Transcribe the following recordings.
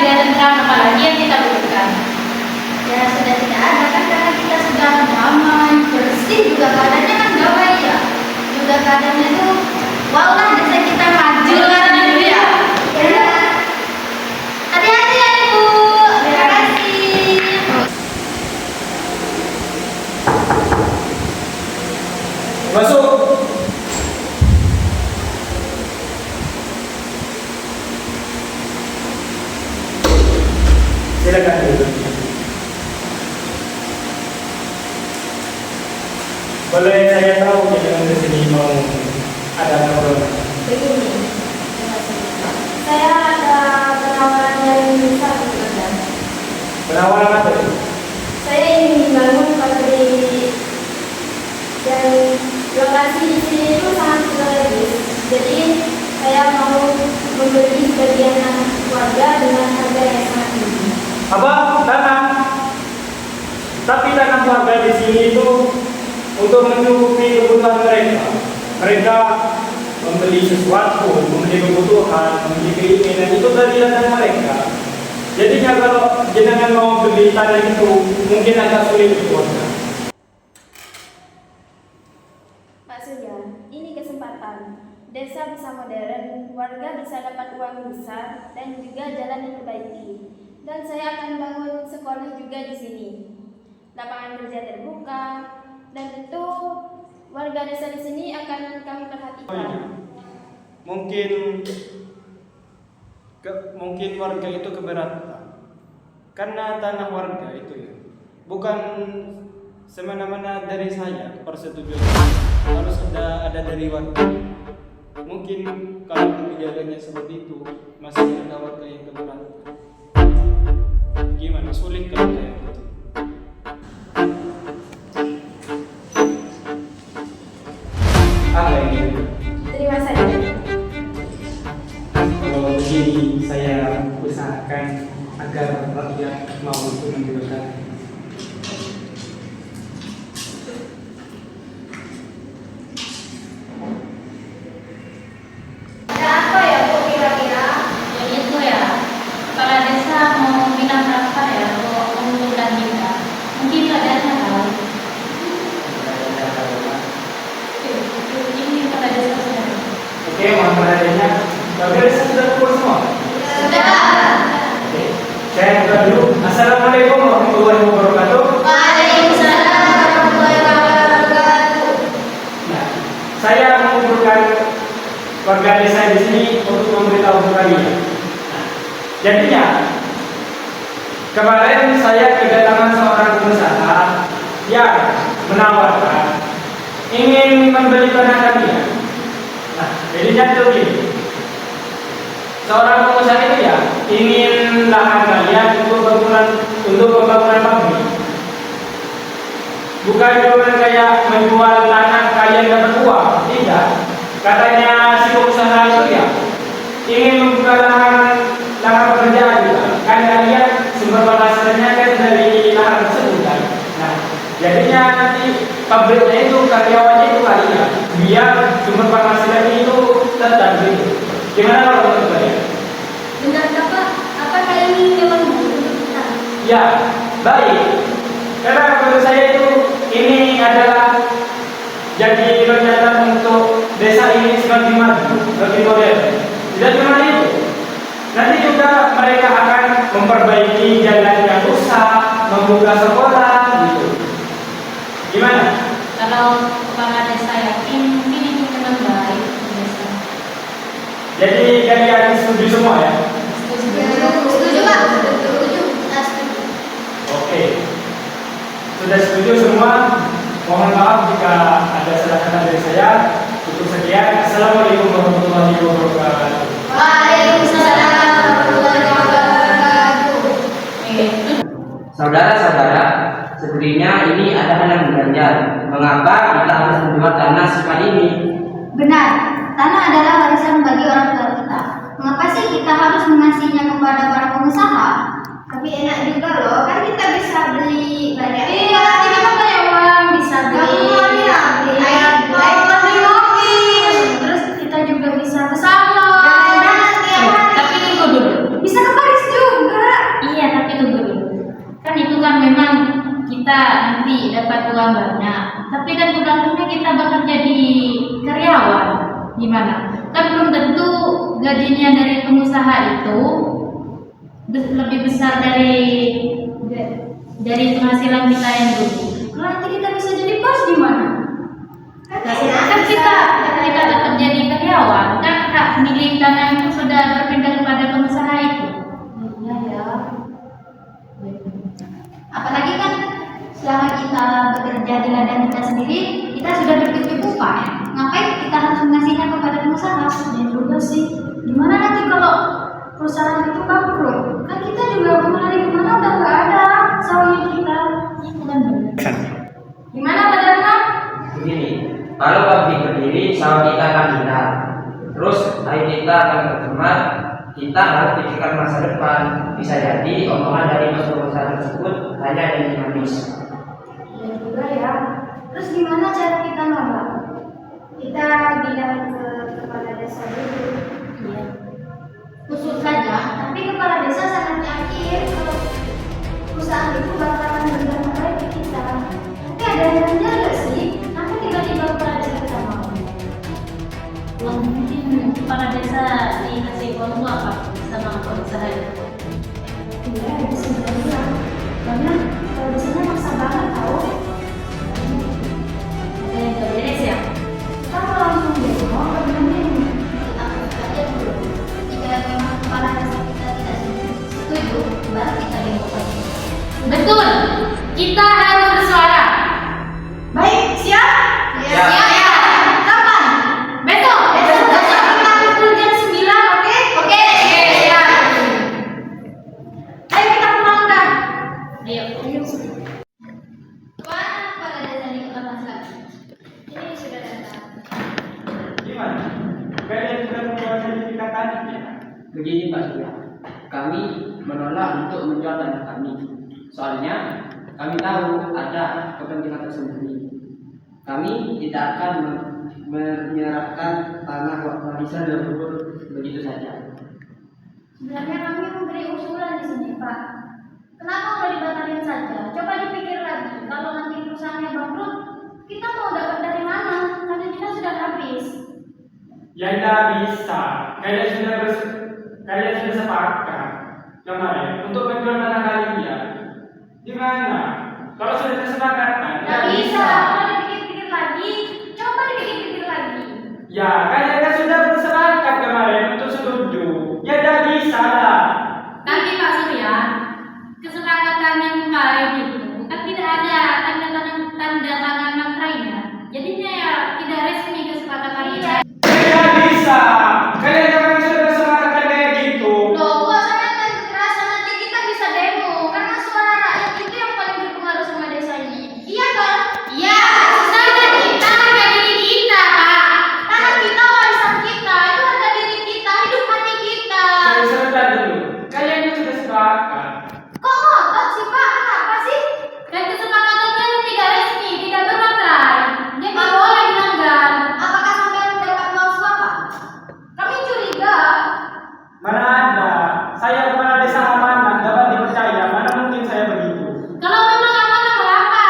lebih tentram, apalagi yang kita butuhkan. Ya sudah tidak ada kan karena kita sudah damai, bersih juga keadaannya kan damai ya. Juga keadaannya itu wow lah desa kita maju lah dulu ya. Ya. Hati-hati ya Ibu. Terima kasih. Masuk. Silakan duduk. Boleh saya tahu yang di sini mau ada ngobrol? Begini, saya ada penawaran yang bisa dikerjakan. Penawaran apa itu? Saya ingin membangun pabrik dan lokasi di sini itu sangat strategis. Jadi saya mau membeli sebagian warga dengan harga yang sangat tinggi. Apa? Tanah. Tapi tanah warga di sini itu untuk mencukupi kebutuhan mereka. Mereka membeli sesuatu, membeli kebutuhan, membeli keinginan itu dari tanah mereka. Jadinya kalau jenengan mau beli tanah itu mungkin agak sulit dibuatkan. Pak Surya, ini kesempatan. Desa bisa modern, warga bisa dapat uang besar, dan juga jalan diperbaiki. Dan saya akan bangun sekolah juga di sini. Lapangan kerja terbuka, dan tentu warga desa di sini akan kami perhatikan. Mungkin warga itu keberatan karena tanah warga itu ya bukan semena-mena dari saya persetujuan harus ada dari warga. Mungkin kalau kebijakannya seperti itu masih ada warga yang keberatan. Gimana, sulit kalau kayak gitu? Apa ini? Terima saja. Kalau begini saya usahakan agar rakyat mau untuk menggunakan. Ada apa ya Bu kira-kira? Yang itu ya, kepala desa mau minta berapa ya untuk mengumpulkan kita. Mungkin keadaannya tahu. Ini kepala desa sudah. Oke, mohon perhatiannya. Bapak sudah kumpul semua? Sudah. Oke. Saya buka dulu. Assalamualaikum warahmatullahi wabarakatuh. Waalaikumsalam warahmatullahi wabarakatuh. Nah, saya mengumpulkan warga desa di sini untuk memberitahu kalian. Nah, jadinya kemarin saya kedatangan seorang pengusaha yang menawarkan ingin membeli tanah kalian. Nah, jadinya itu begini. Seorang pengusaha itu ya ingin lahan kalian untuk pembangunan pabrik. Bukan cuma kayak menjual tanah kalian dapat uang, tidak. Katanya si pengusaha itu ya ingin membuka lahan pekerjaan juga. Kan kalian sumber penghasilannya kan dari lahan tersebut kan. Nah, jadinya nanti pabriknya itu karyawannya itu kalian, biar sumber penghasilannya itu tetap gitu. Gimana kalau menurut kalian? Benar Bapak, apakah ini memang membutuhkan? Ya, baik. Karena menurut saya itu ini adalah jadi loncatan untuk desa ini semakin maju, lebih modern. Tidak cuma itu, nanti juga mereka akan memperbaiki jalan yang rusak, membuka sekolah, gitu. Gimana? Kalau kepala desa yakin, mungkin ini memang baik untuk desa. Jadi kalian setuju semua ya? Setuju Pak, setuju. Oke. Sudah setuju semua? Mohon maaf jika ada salah kata dari saya. Cukup sekian. Assalamualaikum warahmatullahi wabarakatuh. Waalaikumsalam warahmatullahi wabarakatuh. Saudara-saudara, sebenarnya ini ada hal yang mengganjal. Mengapa kita harus menjual tanah seperti ini? Benar, tanah adalah warisan bagi orang tua kita. Mengapa sih kita harus mengasihinya kepada para pengusaha? Tapi enak juga loh, kan kita bisa beli banyak. Iya, ini kan banyak uang bisa beli. Terus kita juga bisa ke salon. Tapi tunggu dulu. Bisa ke Paris juga. kita nanti dapat uang banyak, tapi kan bulan-bulannya kita bakal jadi karyawan. Gimana? Kan belum tentu gajinya dari pengusaha itu lebih besar dari penghasilan kita yang dulu. Kalau nanti kita bisa jadi bos gimana? Kan kita ketika dapat jadi karyawan, kan hak milik dana itu sudah berpindah kepada pengusaha itu. Iya ya. Apalagi kan selama kita bekerja di ladang kita sendiri, kita sudah berkecukupan. Ngapain kita harus mengasihkan kepada pengusaha? Ya juga sih. Gimana nanti kalau perusahaan itu bangkrut? Kan kita juga mau lari kemana udah nggak ada sawahnya kita. Itu kan benar. Gimana Pak Dharma? Begini, kalau pabrik berdiri, sawah kita akan hilang. Terus air kita akan tercemar. Kita harus pikirkan masa depan. Bisa jadi omongan dari perusahaan tersebut hanya jadi manis. Iya juga ya. Terus gimana cara kita nolak? Kita bilang ke kepala desa dulu. Iya. Usul saja, tapi kepala desa sangat yakin kalau Perusahaan itu bakalan berdampak ke kita. tapi ada yang menjaga sih. Nanti tiba-tiba kepala desa kita mau. Uang mungkin kepala desa dikasih uang apa sama pengusaha itu. Iya, bisa jadi ya. Karena kalau desanya maksa banget tau. Ada yang gak beres ya? Kita mau langsung demo, bagaimana ini? Kita urus aja dulu. Jika memang kepala desa kita tidak setuju, baru kita demo lagi. Betul. Kita harus bersuara. Baik, siap? Ya. Siap. Kapan? Besok. Besok kita kumpul jam 9, oke? Oke. Siap. Ayo kita pulangkan. Ayo. Mana kepala desa di kota Masak? Ini sudah datang. Gimana? Kalian sudah membuat sertifikat tanahnya? Begini Pak Surya, kami menolak untuk menjual tanah kami. Soalnya kami tahu ada kepentingan tersendiri. Kami tidak akan menyerahkan tanah warisan leluhur begitu saja. Sebenarnya kami memberi usulan di sini, Pak. Kenapa nggak dibatalin saja? Coba dipikir lagi. Kalau nanti perusahaannya bangkrut, kita mau dapat dari mana? Tanah kita sudah habis. Ya tidak bisa. Kalian sudah sepakat kemarin untuk menjual tanah kalian. Gimana? Kalau sudah kesepakatan, Nggak bisa. Coba dipikir-pikir lagi. Coba dipikir-pikir lagi. Ya, kalian kan sudah bersepakat kemarin untuk setuju. Ya tidak bisa lah. Tapi Pak Surya, kesepakatan yang kemarin itu kan tidak ada tanda tangan mantranya. Jadinya ya tidak resmi kesepakatan itu. Tidak bisa. Kalian kemarin sudah bersepakat kayak gitu. Loh, kok sampai ada kekerasan? Nanti kita bisa demo. Karena suara rakyat itu yang paling berpengaruh sama desa ini. Iya kan? Iya, harga kita harga diri kita, Pak. Tanah kita, warisan kita. Itu harga diri kita, hidup mati kita. Sebentar dulu. Kalian itu sudah sepakat. Kok ngotot sih, Pak? Kenapa sih? Dan kesepakatannya tidak resmi, tidak bermantra. Jadi boleh dilanggar. Apakah sampai mendapat uang suap? Kami curiga. Mana ada? Saya kepala desa amanah dapat dipercaya. Mana mungkin saya begitu? Kalau memang amanah mengapa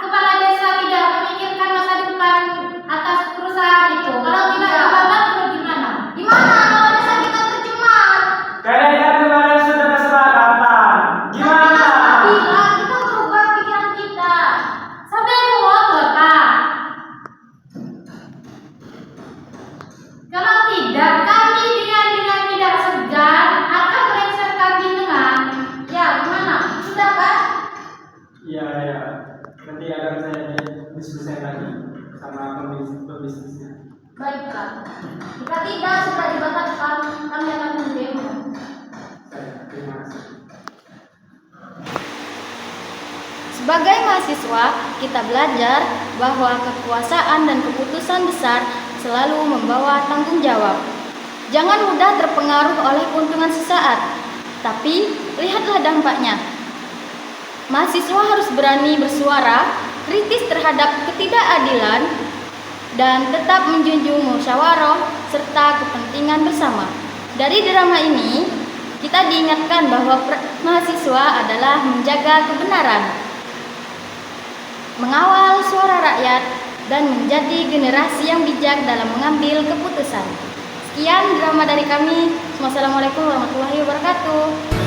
kepala desa tidak memikirkan masa depan atas perusahaan itu? Kalau tidak amanah terus gimana? Gimana kalau desa kita tercemar? Kalian kan kemarin sudah kesepakatan. Gimana? Bila kita berubah pikiran kita. Sampai ngotot, Pak. Kalau tidak, kami dengan tidak segan akan melengsarkan jenengan. Ya, gimana? Sudah kan? Iya, ya. Nanti akan saya diskusi lagi sama pembisnisnya. Baiklah. Jika tidak sudah dibatalkan, kami akan mendemo. Terima kasih. Sebagai mahasiswa, kita belajar bahwa kekuasaan dan keputusan besar selalu membawa tanggung jawab. Jangan mudah terpengaruh oleh keuntungan sesaat, tapi lihatlah dampaknya. Mahasiswa harus berani bersuara, kritis terhadap ketidakadilan, dan tetap menjunjung musyawarah serta kepentingan bersama. Dari drama ini, kita diingatkan bahwa mahasiswa adalah menjaga kebenaran. mengawal suara rakyat, dan menjadi generasi yang bijak dalam mengambil keputusan. Sekian drama dari kami. Wassalamualaikum warahmatullahi wabarakatuh.